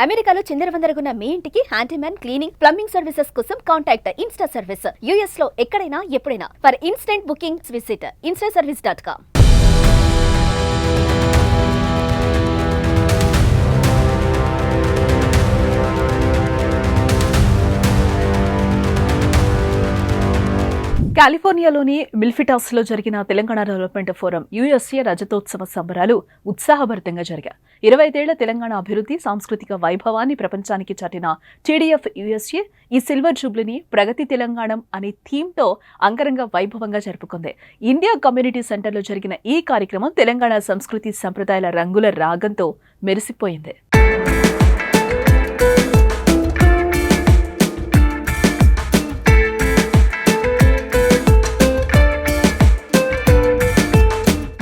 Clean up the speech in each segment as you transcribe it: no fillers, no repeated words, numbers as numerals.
అమెరికాలో చిందరవందరగున్న మీ ఇంటికి handyman, cleaning, plumbing services కోసం కాంటాక్ట్ ఇన్స్టా సర్వీస్. యూఎస్ లో ఎక్కడైనా ఎప్పుడైనా. For instant bookings visit instaservice.com. కాలిఫోర్నియాలోని మిల్ఫిటాస్లో జరిగిన తెలంగాణ డెవలప్మెంట్ ఫోరం యుఎస్ఏ రజతోత్సవ సంబరాలు ఉత్సాహభరితంగా జరిగాయి. 25 ఏళ్ల తెలంగాణ అభివృద్ధి, సాంస్కృతిక వైభవాన్ని ప్రపంచానికి చాటిన టీడీఎఫ్ యుఎస్ఏ ఈ సిల్వర్ జూబ్లీని ప్రగతి తెలంగాణం అనే థీమ్తో అంగరంగ వైభవంగా జరుపుకుంది. ఇండియా కమ్యూనిటీ సెంటర్లో జరిగిన ఈ కార్యక్రమం తెలంగాణ సంస్కృతి సంప్రదాయాల రంగుల రాగంతో మెరిసిపోయింది.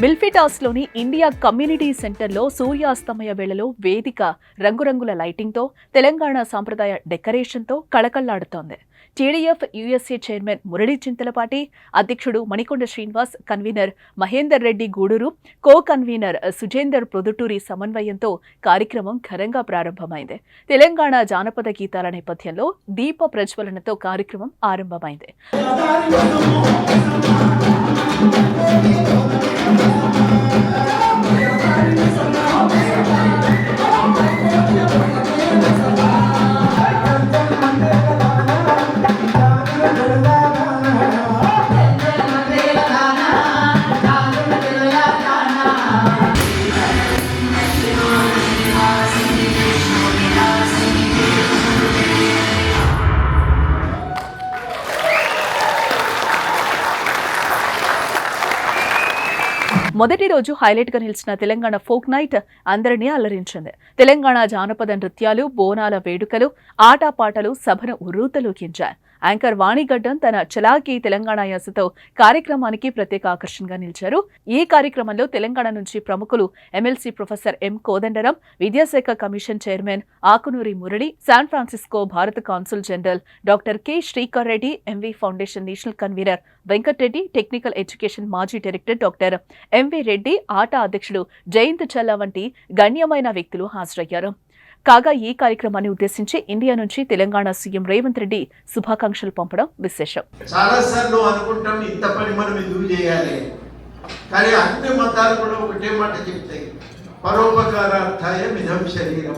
మిల్ఫిటాస్లోని ఇండియా కమ్యూనిటీ సెంటర్లో సూర్యాస్తమయ వేళలో వేదిక రంగురంగుల లైటింగ్తో, తెలంగాణ సాంప్రదాయ డెకరేషన్తో కళకళ్లాడుతోంది. TDF USA chairman Murali Chintalapati, అధ్యక్షుడు Manikonda Srinivas, convener Mahender Reddy Guduru, co convener Sujender Produturi సమన్వయంతో కార్యక్రమం ఘనంగా ప్రారంభమైంది. తెలంగాణ జానపద గీతాల నేపథ్యంలో దీప ప్రజ్వలనతో కార్యక్రమం ఆరంభమైంది. మొదటి రోజు హైలైట్ గా నిలిచిన తెలంగాణ ఫోక్ నైట్ అందరినీ అలరించింది. తెలంగాణ జానపద నృత్యాలు, బోనాల వేడుకలు, ఆటపాటలు సభను ఉర్రూతలూగించాయి. యాంకర్ వాణిగడ్డం తన చలాకీ తెలంగాణ యాసతో కార్యక్రమానికి ప్రత్యేక ఆకర్షణగా నిలిచారు. ఈ కార్యక్రమంలో తెలంగాణ నుంచి ప్రముఖులు ఎమ్మెల్సీ ప్రొఫెసర్ ఎం కోదండరాం, విద్యాశాఖ commission chairman Akunuri Murali, San Francisco భారత consul general doctor K Srikar Reddy, MV foundation national convener Venkatareddy, technical education మాజీ director doctor MV Reddy, ATA అధ్యక్షుడు జయంత్ చల్లా వంటి గణ్యమైన వ్యక్తులు హాజరయ్యారు. కాగా ఈ కార్యక్రమాన్ని ఉద్దేశించి ఇండియా నుంచి తెలంగాణ సీఎం రేవంత్ రెడ్డి శుభాకాంక్షలు పంపడం విశేషం. చాలా సార్లు అనుకుంటాం ఇంత పని మనం ఎందుకు చేయాలి, కానీ అన్ని మతాలు కూడా ఒకటే మాట చెప్తాయి, పరోపకారార్థాయ మిథం శరీరం.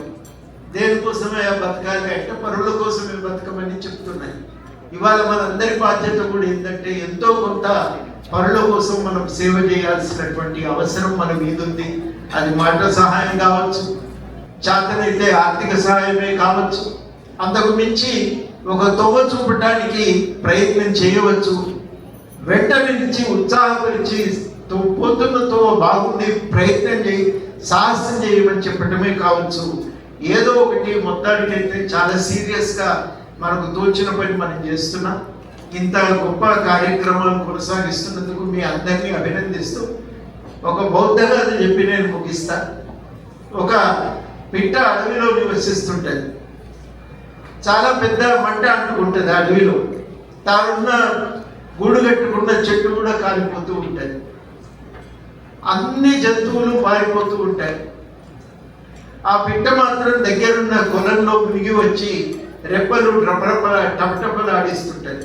దేనికోసమే బతకాలి అంటే పరుల కోసమే బతకమని చెప్తున్నాయి. ఇవాళ మనందరి బాధ్యత కూడా ఏంటంటే ఎంతో కొంత పరుల కోసం మనం సేవ చేయాల్సినటువంటి అవసరం మన మీద ఉంది. అది మాట సహాయం కావచ్చు, చేతనైతే ఆర్థిక సహాయమే కావచ్చు, అంతకు మించి ఒక తొవ్వ చూపడానికి ప్రయత్నం చేయవచ్చు. వెంటనే నుంచి ఉత్సాహపరిచి పొద్దున్న తొవ్వ బాగుంది, ప్రయత్నం చేయి, సాహసం చేయమని చెప్పడమే కావచ్చు. ఏదో ఒకటి మొత్తానికైతే చాలా సీరియస్గా మనకు తోచిన పని మనం చేస్తున్నాం. ఇంత గొప్ప కార్యక్రమాలు కొనసాగిస్తున్నందుకు మీ అందరినీ అభినందిస్తూ ఒక బౌద్ధగా అది చెప్పి నేను ముగిస్తా. ఒక పిట్ట అడవిలో నివసిస్తుంటుంది, చాలా పెద్ద మంట అంటుకుంటుంది అడవిలో, తానున్న గూడు కట్టుకున్న చెట్టు కూడా కాలిపోతూ ఉంటుంది, అన్ని జంతువులు పారిపోతూ ఉంటాయి. ఆ పిట్ట మాత్రం దగ్గరున్న కొలంలో మునిగి వచ్చి రెప్పలు టపటపలాడిస్తుంటాయి,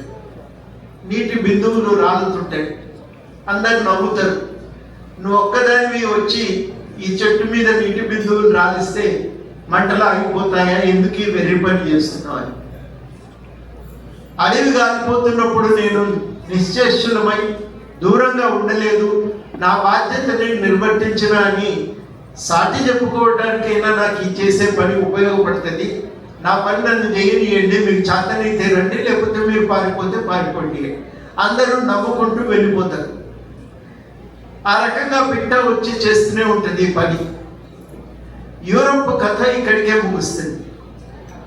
నీటి బిందువులు రాలుతుంటాయి, అందరు నవ్వుతారు. నువ్వు ఒక్కదానివి వచ్చి ఈ చెట్టు మీద నీటి బిందువులు రాలిస్తే మంటలు ఆగిపోతాయా, ఎందుకు వెర్రి పని చేస్తున్నావు అని. అడవి కాలిపోతున్నప్పుడు నేను నిశ్చేష్టులమై దూరంగా ఉండలేదు, నా బాధ్యతని నిర్వర్తించిన అని సాటి చెప్పుకోవడానికైనా నాకు ఈ చేసే పని ఉపయోగపడుతుంది. నా పని నన్ను చేయనియండి, మీకు చేతనైతే రండి, లేకపోతే మీరు పారిపోతే పారిపోండి. అందరూ నవ్వుకుంటూ వెళ్ళిపోతారు. ఆ రకంగా పిట్ట వచ్చి చేస్తూనే ఉంటుంది ఈ పని. యూరోప్ కథ ఇక్కడికే ముగుస్తుంది.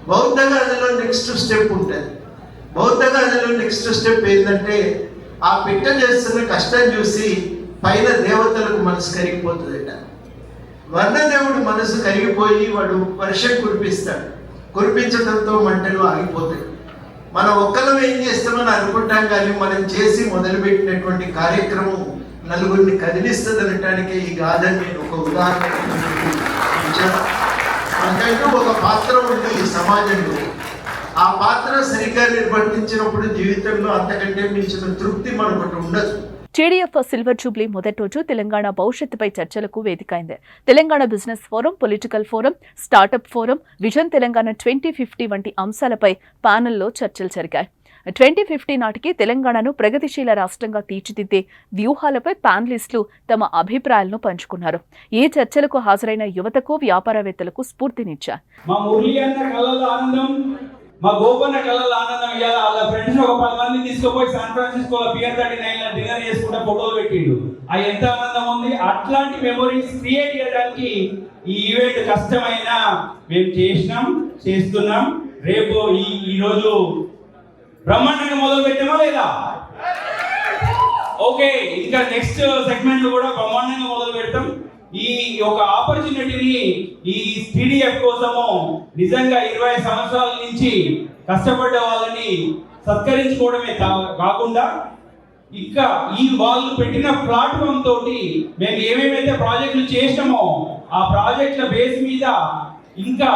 బౌద్ధ గాథలో నెక్స్ట్ స్టెప్ ఉంటుంది. బౌద్ధ గాథలో నెక్స్ట్ స్టెప్ ఏంటంటే ఆ పిట్ట చేస్తున్న కష్టం చూసి పైన దేవతలకు మనసు కరిగిపోతుందట. వర్ణదేవుడు మనసు కరిగిపోయి వాడు వర్షం కురిపిస్తాడు. కురిపించడంతో మంటలు ఆగిపోతాయి. మనం ఒక్కరం ఏం చేస్తామని అనుకుంటాం, కానీ మనం చేసి మొదలుపెట్టినటువంటి కార్యక్రమం నలుగురిని కదిలిస్తుంది అనటానికి ఈ గాథని నేను ఒక ఉదాహరణ. మనకంటూ ఒక పాత్ర ఉంది ఈ సమాజంలో. ఆ పాత్ర సరిగ్గా నిర్వర్తించినప్పుడు జీవితంలో అంతకంటే మించిన తృప్తి మనకు ఉండదు. టీడీఎఫ్ సిల్వర్ జూబ్లీ మొదటి రోజు తెలంగాణ భవిష్యత్తుపై చర్చలకు వేదికైంది. Telangana business forum, political forum, startup forum, vision Telangana 2050 వంటి అంశాలపై ప్యానెల్లో చర్చలు జరిగాయి. 2050 నాటికి తెలంగాణను ప్రగతిశీల రాష్ట్రంగా తీర్చిదిద్దే వ్యూహాలపై ప్యానలిస్టులు తమ అభిప్రాయాలను పంచుకున్నారు. ఈ చర్చలకు హాజరైన యువతకు, వ్యాపారవేత్తలకు స్ఫూర్తినిచ్చారు. మా గోపన్న కళ్ళలో ఆనందం ఇవ్వాలి. వాళ్ళ ఫ్రెండ్స్ ఒక 10 మంది తీసుకుపోయి శాన్ ఫ్రాన్సిస్కోలో పియర్ 39 డిన్నర్ చేసుకుంటే ఫోటోలు పెట్టిండు. అది ఎంత ఆనందం ఉంది. అట్లాంటి మెమోరీస్ క్రియేట్ చేయడానికి ఈ ఈవెంట్ కష్టమైనా మేము చేస్తున్నాం. రేపు ఈ రోజు బ్రహ్మాండంగా మొదలు పెట్టామా లేదా? ఓకే, ఇంకా నెక్స్ట్ సెగ్మెంట్ కూడా బ్రహ్మాండంగా మొదలు పెడతాం. ఈ ఒక ఆపర్చునిటీని ఈ టీడీఎఫ్ కోసము నిజంగా 20 సంవత్సరాల నుంచి కష్టపడ్డ వాళ్ళని సత్కరించుకోవడమే కాకుండా ఇంకా ఈ వాళ్ళు పెట్టిన ప్లాట్ఫామ్ తోటి మేము ఏమేమైతే ప్రాజెక్టులు చేసినామో ఆ ప్రాజెక్టుల బేస్ మీద ఇంకా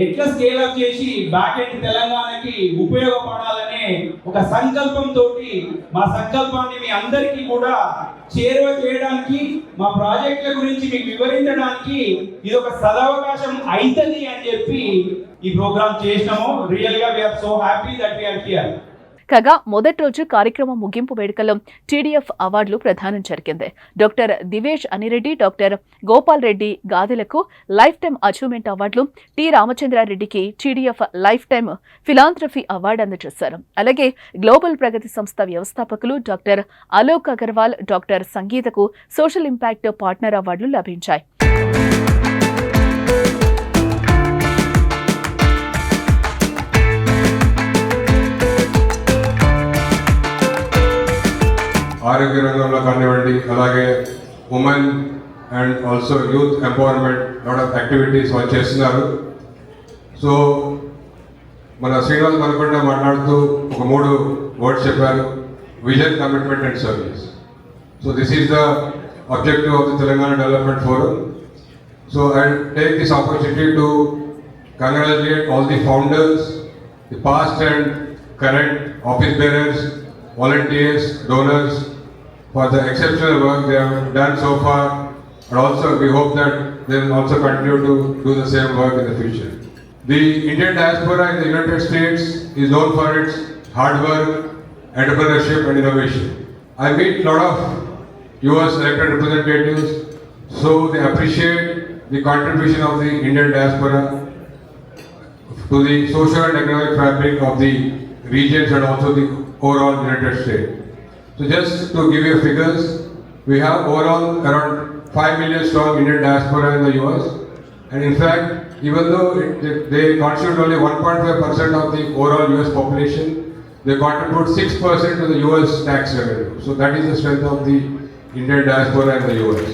ఎట్లా స్కేల్ అప్ చేసి బ్యాక్ ఎండ్ తెలంగాణకి ఉపయోగపడాలనే ఒక సంకల్పంతో మా సంకల్పాన్ని మీ అందరికీ కూడా చేరువ చేయడానికి, మా ప్రాజెక్టుల గురించి మీకు వివరించడానికి ఇది ఒక సదవకాశం అవుతుంది అని చెప్పి ఈ ప్రోగ్రామ్ చేసినాము. రియల్ గా we are so happy that we are here. కాగా మొదటి రోజు కార్యక్రమం ముగింపు వేడుకలో టీడీఎఫ్ అవార్డులు ప్రదానం జరిగింది. డాక్టర్ దివేష్ అనిరెడ్డి, డాక్టర్ గోపాల్ రెడ్డి గాదెలకు లైఫ్ టైమ్ అచీవ్మెంట్ అవార్డులు, టి రామచంద్రారెడ్డికి TDF lifetime philanthropy award అందజేశారు. అలాగే గ్లోబల్ ప్రగతి సంస్థ వ్యవస్థాపకులు డాక్టర్ అలోక్ అగర్వాల్, డాక్టర్ సంగీతకు సోషల్ ఇంపాక్ట్ పార్ట్నర్ అవార్డులు లభించాయి. ఆరోగ్య రంగంలో కానివ్వండి, అలాగే women and also youth empowerment lot of activities వాళ్ళు చేస్తున్నారు. సో మన శ్రీనివాస్ మనకుండా మాట్లాడుతూ ఒక 3 వర్డ్స్ చెప్పారు: vision, commitment and service. So this is the objective of the Telangana development forum. So I take this opportunity to congratulate all the founders, the past and current office bearers, volunteers, donors for the exceptional work they have done so far, and also we hope that they will also continue to do the same work in the future. The Indian diaspora in the United States is known for its hard work, entrepreneurship and innovation. I meet a lot of US elected representatives, so they appreciate the contribution of the Indian diaspora to the social and economic fabric of the regions and also the overall United States. So just to give you figures, we have overall around 5 million strong Indian diaspora in the US, and in fact, even though they constitute only 1.5% of the overall US population, they contribute 6% to the US tax revenue. So that is the strength of the Indian diaspora in the US.